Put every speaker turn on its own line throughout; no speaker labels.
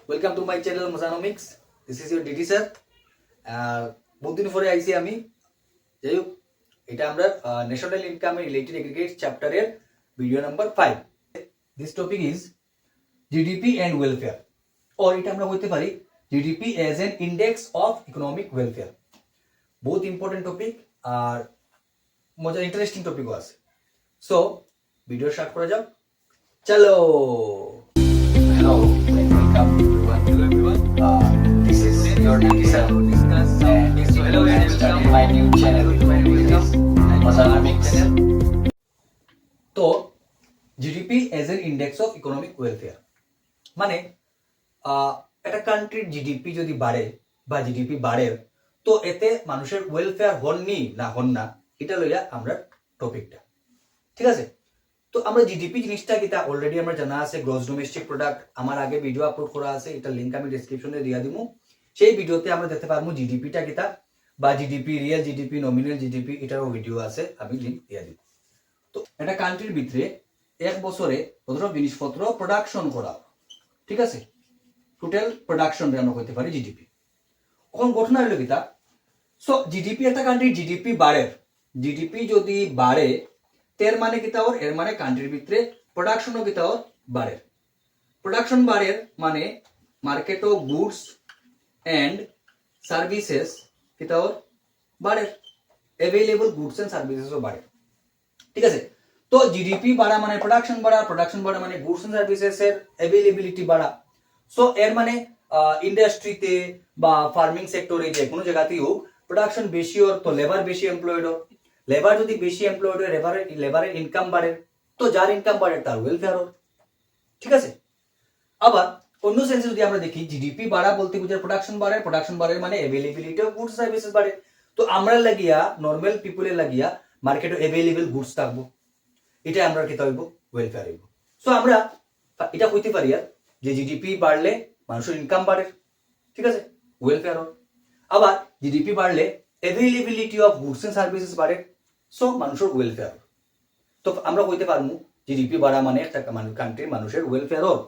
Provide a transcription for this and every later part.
Welcome to my channel Mozanomics. This is your DT sir. বহুদিন পরে আইসি আমি। যাই হোক, এটা আমরা ন্যাশনাল ইনকাম রিলেটেড এগ্রিগেট চ্যাপ্টারের video number 5। This topic is GDP and welfare, और এটা আমরা বলতে পারি GDP as an index of economic welfare. বহুত ইম্পর্টেন্ট টপিক আর মজার ইন্টারেস্টিং টপিকও আছে। সো ভিডিও স্টার্ট করা যাক, চলো। Hello, welcome everyone. This is your DT sir. Hello guys, starting my new channel. Mozanomics. তো GDP as an index of economic welfare মানে একটা কান্ট্রির জিডিপি যদি বাড়ে বা জিডিপি বাড়ে তো এতে মানুষের ওয়েলফেয়ার হননি না হন না, এটা লইয়া আমরা টপিকটা, ঠিক আছে। তো আমরা জিডিপি জিনিসটা কিতা অলরেডি আমরা জানা আছে, গ্রস ডোমেস্টিক প্রোডাক্ট। আমার আগে ভিডিও আপলোড করা আছে, এটা লিংক আমি ডেসক্রিপশনে দিয়ে দিব। সেই ভিডিওতে আমরা দেখতে পারবো জিডিপিটা কিতা বা GDP, real GDP, nominal GDP, এটারও ভিডিও আছে, আমি লিংক দিয়ে দিব। তো একটা কান্ট্রির ভিতরে এক বছরে কতটা জিনিসপত্র প্রোডাকশন করা, ঠিক আছে, টোটাল প্রোডাকশন আমরা করতে পারি জিডিপি। এখন ঘটনা হলো কিতা, সো জিডিপি একটা কান্ট্রির জিডিপি বাড়ে, জিডিপি যদি বাড়ে তের মানে কিতা ওর, এর মানে কান্ট্রির ভিতরে প্রোডাকশনও কিতা ওর বাড়ে। প্রোডাকশন বাড়ে মানে market of goods and services কিতা ওর বাড়ে, অ্যাভেলেবল গুডস এন্ড সার্ভিসেসও বাড়ে, ঠিক আছে। তো জিডিপি বাড়া মানে প্রোডাকশন বাড়া, প্রোডাকশন বাড়া মানে গুডস এন্ড সার্ভিসেস এর অ্যাভেলেবিলিটি বাড়া। সো এর মানে ইন্ডাস্ট্রিতে বা ফার্মিং সেক্টরে যে কোনো জায়গাতেই হোক প্রোডাকশন বেশি ওর তো লেবার বেশি এমপ্লয়েড হোক, লেবার যদি বেশি এমপ্লয়েড হয় লেবারের ইনকাম বাড়ে, তো যার ইনকাম বাড়ে তার ওয়েলফেয়ার হোক, ঠিক আছে। আবার অন্য সেন্সে যদি আমরা দেখি জিডিপি বাড়া বলতে বুঝায় প্রোডাকশন বাড়ে, প্রোডাকশন বাড়ে মানে অ্যাভেলেবিলিটি অফ গুডস সার্ভিসেস বাড়ে। তো আমরা লাগিয়া নর্মাল পিপলের লাগিয়া মার্কেটে অ্যাভেলেবল গুডস থাকবো, এটা আমরা কি হইব ওয়েলফেয়ার হইব। সো আমরা এটা কইতে পারি আর যে জিডিপি বাড়লে মানুষের ইনকাম বাড়ে, ঠিক আছে, ওয়েলফেয়ার হোক। আবার জিডিপি বাড়লে availability of goods and services বাড়ে, সো মানুষের ওয়েলফেয়ার। তো আমরা কইতে পারবো জিডিপি বাড়া মানে একটা কান্ট্রির মানুষের ওয়েলফেয়ার হোক।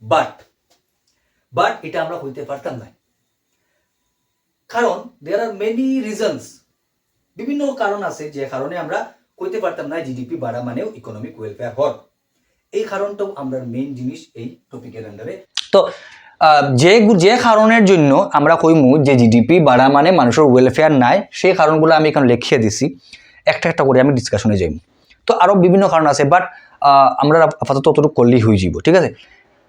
বাট এটা আমরা কইতে পারতাম না, কারণ দেয়ার আর মেনি রিজনস, বিভিন্ন কারণ আছে যে কারণে আমরা কইতে পারতাম না জিডিপি বাড়া মানেও ইকোনমিক ওয়েলফেয়ার হোক। এই কারণটাও আমরা মেইন জিনিস এই টপিকের আন্ডারে। তো যে কারণের জন্য আমরা কইমু যে জিডিপি বাড়া মানে মানুষের ওয়েলফেয়ার নাই, সেই কারণগুলো আমি এখানে লিখিয়ে দিছি, একটা একটা করে আমি ডিসকাশনে যাই। তো আরো বিভিন্ন কারণ আছে, বাট আমরা আপাতত ততটুকু করলেই হয়ে যাব, ঠিক আছে।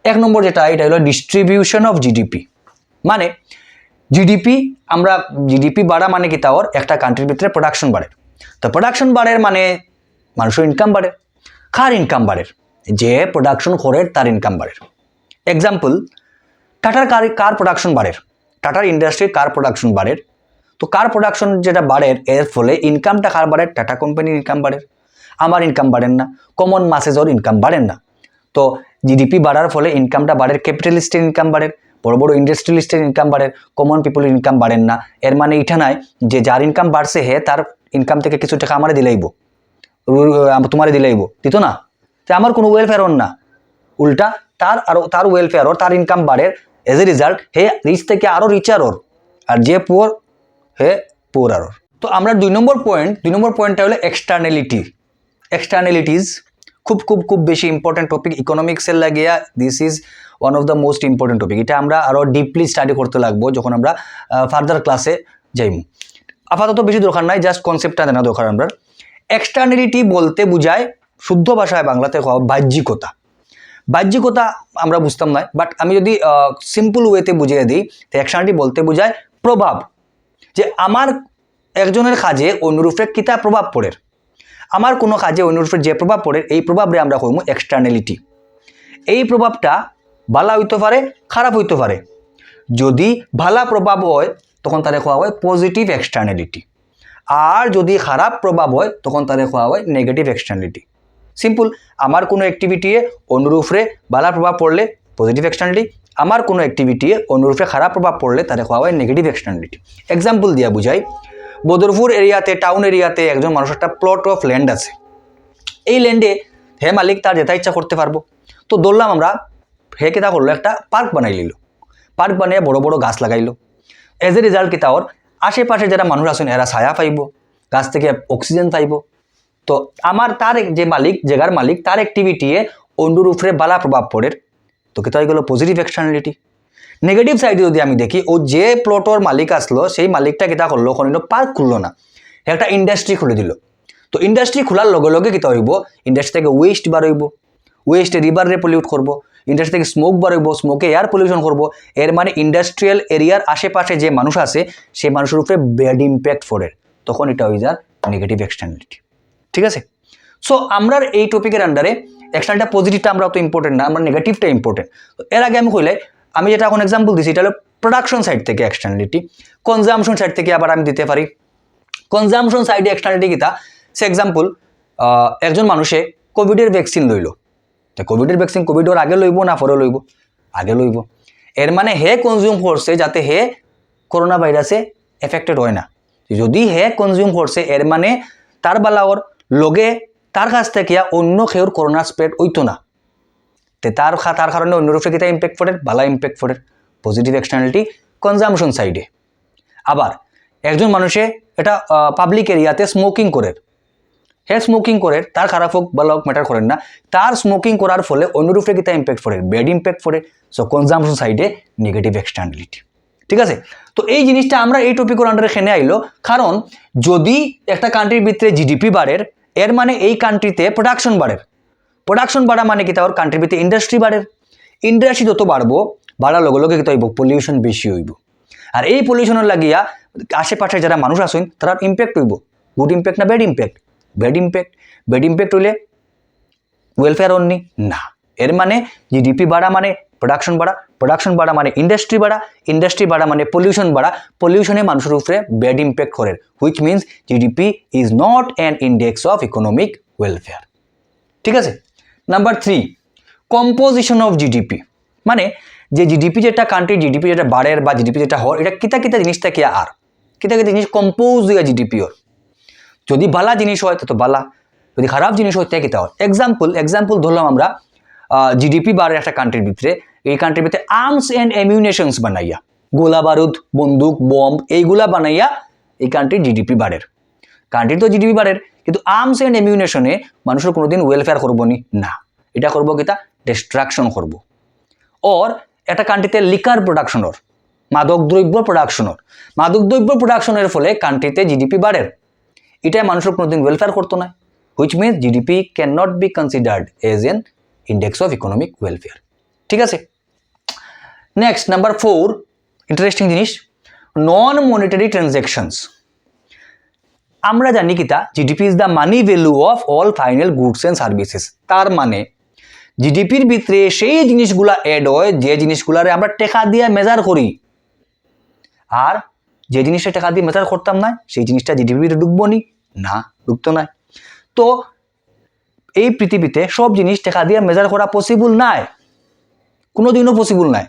এক নম্বর যেটা, এটা হলো ডিস্ট্রিবিউশন অফ জিডিপি। মানে জিডিপি আমরা জিডিপি বাড়া মানে কি তাওর একটা কান্ট্রির ভিতরে প্রোডাকশন বাড়ে, তো প্রোডাকশন বাড়ে মানে মানুষের ইনকাম বাড়ে। কার ইনকাম বাড়ে? যে প্রোডাকশন করে তার ইনকাম বাড়ে। এক্সাম্পল, টাটার কার প্রোডাকশন বাড়ে, টাটার ইন্ডাস্ট্রির কার প্রোডাকশন বাড়ে। তো কার প্রোডাকশন যেটা বাড়ে এর ফলে ইনকামটা কার বাড়ে? টাটা কোম্পানির ইনকাম বাড়ে, আমার ইনকাম বাড়েন না, কমন মাসেজর ইনকাম বাড়েন না। তো জিডিপি বাড়ার ফলে ইনকামটা বাড়ে, ক্যাপিটালিস্টের ইনকাম বাড়ে, বড় বড় ইন্ডাস্ট্রিয়ালিস্টের ইনকাম বাড়ে, কমন পিপলের ইনকাম বাড়েন না। এর মানে এটা নাই যে যার ইনকাম বাড়ছে হে তার ইনকাম থেকে কিছু টাকা আমারে দিলাইব, তোমারে দিলাইব, দিত না, যে আমার কোনো ওয়েলফেয়ার না, উল্টা তার ওয়েলফেয়ার ওর, তার ইনকাম বাড়ে, as a result he rich থেকে আরো রিচার ওর, আর যে পুয়ার হে পুয়ার আর। তো আমরা দুই নম্বর পয়েন্টটা হলো এক্সটার্নালিটিজ। খুব বেশি ইম্পর্টেন্ট টপিক ইকোনমিক্সের লাগিয়া, this is one of the most important topic. এটা আমরা আরো ডিপলি স্টাডি করতে লাগবো যখন আমরা ফার্দার ক্লাসে যাইব। আপাতত বেশি দরকার নাই, জাস্ট কনসেপ্টটা জানা দরকার। আমরা এক্সটার্নালিটি বলতে বুঝায় শুদ্ধ ভাষায় বাংলাতে বাহ্যিকতা। বাহ্যিকতা আমরা বুঝতাম না, বাট আমি যদি সিম্পল ওয়েতে বুঝিয়ে দিই, তো এক্সটার্নালিটি বলতে বুঝায় প্রভাব, যে আমার একজনের কাজে অন্যরূপে কিতা প্রভাব পড়ে, আমার কোনো কাজে অন্যরূপে যে প্রভাব পড়ে এই প্রভাবরে আমরা কইমু এক্সটার্নালিটি। এই প্রভাবটা ভালো হইতে পারে, খারাপ হইতে পারে। যদি ভালো প্রভাব হয় তখন তারে কোয়া হয় পজিটিভ এক্সটার্নালিটি, আর যদি খারাপ প্রভাব হয় তখন তারে কোয়া হয় নেগেটিভ এক্সটার্নালিটি। সিম্পল, আমার কোনো অ্যাক্টিভিটিয়ে অনুরূপে ভালো প্রভাব পড়লে পজিটিভ এক্সটার্নালিটি, আমার কোনো অ্যাক্টিভিটিয়ে অনুরূপে খারাপ প্রভাব পড়লে তারে কোয়া হয় নেগেটিভ এক্সটার্নালিটি। এক্সাম্পল দিয়া বুঝাই, বদরপুর এরিয়াতে, টাউন এরিয়াতে একজন মানুষের একটা প্লট অফ ল্যান্ড আছে। এই ল্যান্ডে হে মালিক তার যেটা ইচ্ছা করতে পারবো। তো ধরলাম আমরা
হে কিতা করলো একটা পার্ক বানাই লিল, পার্ক বানিয়ে বড় বড় গাছ লাগাইলো। এজ এ রেজাল্ট কিতা ওর আশেপাশে যারা মানুষ আছেন এরা ছায়া পাইব, গাছ থেকে অক্সিজেন পাইব। তো আমার তার যে মালিক জায়গার মালিক তার অ্যাক্টিভিটিয়ে অন্যর উপরে বালা প্রভাব পড়ে, তো কিতা হয়ে গেল পজিটিভ এক্সটার্নালিটি। নেগেটিভ সাইডে যদি আমি দেখি, ও যে প্লটর মালিক আসলো সেই মালিকটা কিতা করলো কোনো পার্ক খুললো না, একটা ইন্ডাস্ট্রি খুলে দিল। তো ইন্ডাস্ট্রি খোলার লগে লগে কিতা হইব, ইন্ডাস্ট্রি থেকে ওয়েস্ট বার হইব, ওয়েস্টে রিভারে পলিউট করবো, ইন্ডাস্ট্রি থেকে স্মোক বার হইব, স্মোকে এয়ার পলিউশন করবো। এর মানে ইন্ডাস্ট্রিয়াল এরিয়ার আশেপাশে যে মানুষ আছে সেই মানুষের উপরে ব্যাড ইম্প্যাক্ট পড়ে, তখন এটা হয়ে যায় নেগেটিভ এক্সটার্নালিটি। ঠিক আছে? সো আমরা এই টপিকের আন্ডারে এক্সটার্নালটা পজিটিভটা আমরা অত ইম্পর্টেন্ট না, আমরা নেগেটিভটা ইম্পর্টেন্ট। তো এর আগে আমি কইলে আমি যেটা এখন এক্সাম্পল দিচ্ছি এটা হলো প্রোডাকশন সাইড থেকে এক্সটার্নালিটি, কনজামশন সাইড থেকে আবার আমি দিতে পারি। কনজামশন সাইডে এক্সটার্নালিটি কিতা, সে এক্সাম্পল একজন মানুষে কোভিডের ভ্যাকসিন লইল, তো কোভিডের ভ্যাকসিন কোভিডের আগে লইব না পরে লইব, আগে লইব। এর মানে হে কনজিউম করছে যাতে হে করোনা ভাইরাসে এফেক্টেড হয় না। যদি হে কনজিউম করছে এর মানে তার বালাওর লগে তার কাছ থেকে অন্য কেউর করোনা স্প্রেড হইতো না, তে তার কারণে অন্য রূপে কিতা ইম্প্যাক্ট পড়ে, বালা ইম্প্যাক্ট পড়ে, পজিটিভ এক্সটার্নালিটি কনজামশন সাইডে। আবার একজন মানুষে এটা পাবলিক এরিয়াতে স্মোকিং করে, হে স্মোকিং করে, তার খারাপ হোক ভালো হোক ম্যাটার করেন না, তার স্মোকিং করার ফলে অন্য রূপে কিতা ইম্প্যাক্ট পড়ে, ব্যাড ইম্প্যাক্ট পড়ে। সো কনজামশন সাইডে নেগেটিভ এক্সটার্নালিটি। ঠিক আছে? তো এই জিনিসটা আমরা এই টপিকের আন্ডারে খেনে আইলো, কারণ যদি একটা কান্ট্রির ভিতরে জিডিপি বাড়ের এর মানে এই কান্ট্রিতে প্রোডাকশন বাড়ের, প্রোডাকশন বাড়া মানে কি তার কান্ট্রির ভিতরে ইন্ডাস্ট্রি বাড়ের, ইন্ডাস্ট্রি যত বাড়বো বাড়ার লগে লগে কিতা হইব, পলিউশন বেশি হইব। আর এই পলিউশনের লাগিয়া আশেপাশে যারা মানুষ আসেন তারা ইম্প্যাক্ট হইব, গুড ইম্প্যাক্ট না bad impact, bad impact. Bad impact হইলে ওয়েলফেয়ার অনলি না, এর মানে জিডিপি বাড়া মানে প্রোডাকশন বাড়া, প্রোডাকশন বাড়া মানে ইন্ডাস্ট্রি বাড়া, ইন্ডাস্ট্রি বাড়া মানে পলিউশন বাড়া, পলিউশনে মানুষের উপরে ব্যাড ইম্প্যাক্ট করে, which means GDP is not an index of economic welfare. ঠিক আছে? নাম্বার 3, কম্পোজিশন অফ জিডিপি, মানে যে জিডিপি যেটা কান্ট্রি জিডিপি যেটা বাড়ের বা জিডিপি যেটা হর, এটা কিতা কিতা জিনিসটা কি আর কিতা কিতা জিনিস কম্পোজ হইয়া জিডিপি ওর। যদি বালা জিনিস হয় তো বালা, যদি খারাপ জিনিস হয় তাই কিতা হয়। এক্সাম্পল ধরলাম আমরা জিডিপি বাড়ের একটা কান্ট্রির ভিতরে, এই কান্ট্রির ভিতরে আর্মস অ্যান্ড অ্যামিউনেশনস বানাইয়া, গোলা বারুদ বন্দুক বম্ব এইগুলা বানাইয়া এই কান্ট্রির জিডিপি বাড়ের। কান্ট্রির তো জিডিপি বাড়ের, কিন্তু আর্মস অ্যান্ড অ্যামিউনেশনে মানুষের কোনোদিন ওয়েলফেয়ার করবো নি না, এটা করবো কিতা ডিস্ট্রাকশন করবো। ওর একটা কান্ট্রিতে লিকার প্রোডাকশনের, মাদকদ্রব্য প্রোডাকশনের ফলে কান্ট্রিতে জিডিপি বাড়ের, এটা মানুষের কোনোদিন ওয়েলফেয়ার করতো না, which means GDP can not be considered age an index of economic welfare. ঠিক আছে? নেক্সট নাম্বার 4, ইন্টারেস্টিং জিনিস, নন মনিটারি ট্রানজ্যাকশনস। আমরা জানি কিতা GDP is the money value of all final goods and services. তার মানে জিডিপির ভিতরে সেই জিনিসগুলা এড হয় যে জিনিসগুলারে আমরা টাকা দিয়ে মেজার করি, আর যে জিনিসটা টাকা দিয়ে মেজার করতাম না সেই জিনিসটা জিডিপির ভিতরে ঢুকবো নি না, ঢুকতো না। তো এই পৃথিবীতে সব জিনিস টাকা দিয়ে মেজার করা পসিবল নাই, কোনোদিনও পসিবল নাই।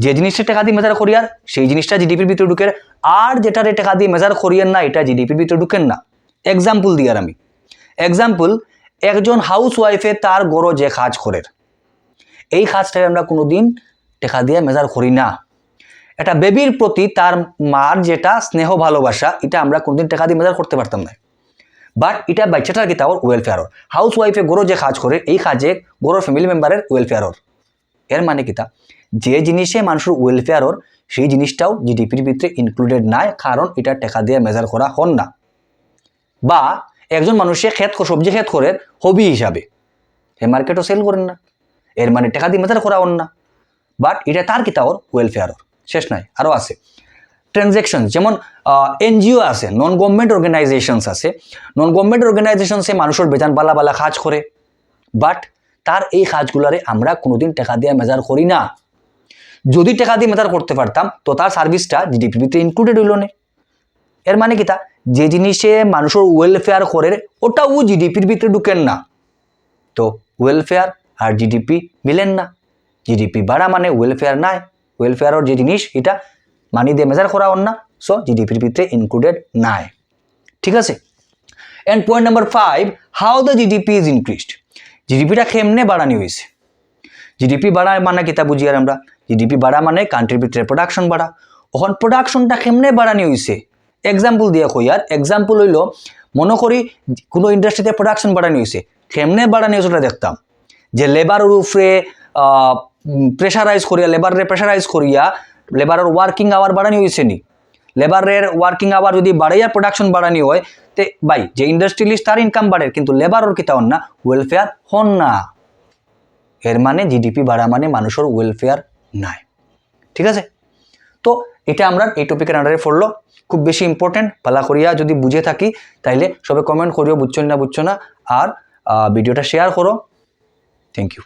যে জিনিসটা টাকা দিয়ে মেজার করি আর সেই জিনিসটা জিডিপির ভিতরে ঢুকে, আর যেটারে টাকা দিয়ে মেজার করিয়েন না এটা জিডিপির ভিতরে ঢুকেন না। এক্সাম্পল দিয়ার আমি, এক্সাম্পল একজন হাউস ওয়াইফে তার গড় যে কাজ করে এই কাজটাকে আমরা কোনোদিন টাকা দিয়ে মেজার করি না। একটা বেবির প্রতি তার মার যেটা স্নেহ ভালোবাসা এটা আমরা কোনোদিন টাকা দিয়ে মেজার করতে পারতাম না, বাট এটা বাচ্চাটার কি তার ওয়েলফেয়ার। হাউস ওয়াইফে গড় যে কাজ করে এই কাজে গড় ফ্যামিলি মেম্বারের ওয়েলফেয়ার। এর মানে কিতা যে জিনিসে মানুষের ওয়েলফেয়ার সেই জিনিসটাও জিডিপির ভিতরে ইনক্লুডেড নাই, কারণ এটা টাকা দিয়ে মেজার করা হন না। বা একজন মানুষে সবজি ক্ষেত করে হবি হিসাবে, এ মার্কেটও সেল করেন না, এর মানে টাকা দিয়ে মেজার করা হন না, বাট এটা তার কি তার ওয়েলফেয়ার। শেষ নাই, আরও আছে ট্রানজ্যাকশন, যেমন এনজিও আছে, নন গভর্নমেন্ট অর্গানাইজেশনস আছে। নন গভর্নমেন্ট অর্গানাইজেশনসে মানুষের বেতন বালা বালা কাজ করে, বাট তার এই কাজগুলারে আমরা কোনোদিন টাকা দিয়ে মেজার করি না। যদি টাকা দিয়ে মেজার করতে পারতাম তো তার সার্ভিসটা জিডিপির ভিতরে ইনক্লুডেড হইল না। এর মানে কি তা যে জিনিসে মানুষের ওয়েলফেয়ার করে ওটাও জিডিপির ভিতরে ঢুকেন না, তো ওয়েলফেয়ার আর জিডিপি মিলেন না। জিডিপি বাড়া মানে ওয়েলফেয়ার নাই, ওয়েলফেয়ারের যে জিনিস এটা মানি দিয়ে মেজার করা হন না, সো জিডিপির ভিতরে ইনক্লুডেড নাই। ঠিক আছে? And point number 5, how the GDP is increased. জিডিপিটা কেমনে বাড়ানি হয়েছে? জিডিপি বাড়া মানে কিতা বুঝি আর আমরা জিডিপি বাড়া মানে কান্ট্রির ভিতরে প্রোডাকশন বাড়া ওখান প্রোডাকশনটা কেমনে বাড়ানি হয়েছে এক্সাম্পল দিয়ে কই আর এক্সাম্পল হইল মনে করি কোনো ইন্ডাস্ট্রিতে প্রোডাকশন বাড়ানি হয়েছে কেমনে বাড়ানি হয়েছে ওটা দেখতাম যে লেবারের উপরে প্রেশারাইজ করিয়া প্রেশারাইজ করিয়া লেবারের ওয়ার্কিং আওয়ার বাড়ানি হয়েছে নি লেবারের ওয়ার্কিং আওয়ার যদি বাড়াইয়া প্রোডাকশন বাড়ানি হয় তে ভাই যে ইন্ডাস্ট্রিয়ালিস্ট তার ইনকাম বাড়ে কিন্তু লেবারের কিতা হন না ওয়েলফেয়ার হন না এর মানে জিডিপি বাড়া মানে মানুষের ওয়েলফেয়ার নাই ঠিক আছে তো এটা আমরা এই টপিকের আন্ডারে পড়লো খুব বেশি ইম্পর্টেন্ট পালা করিয়া যদি বুঝে থাকি তাইলে সবে কমেন্ট করিও বুঝছো না আর ভিডিওটা শেয়ার করো থ্যাংক ইউ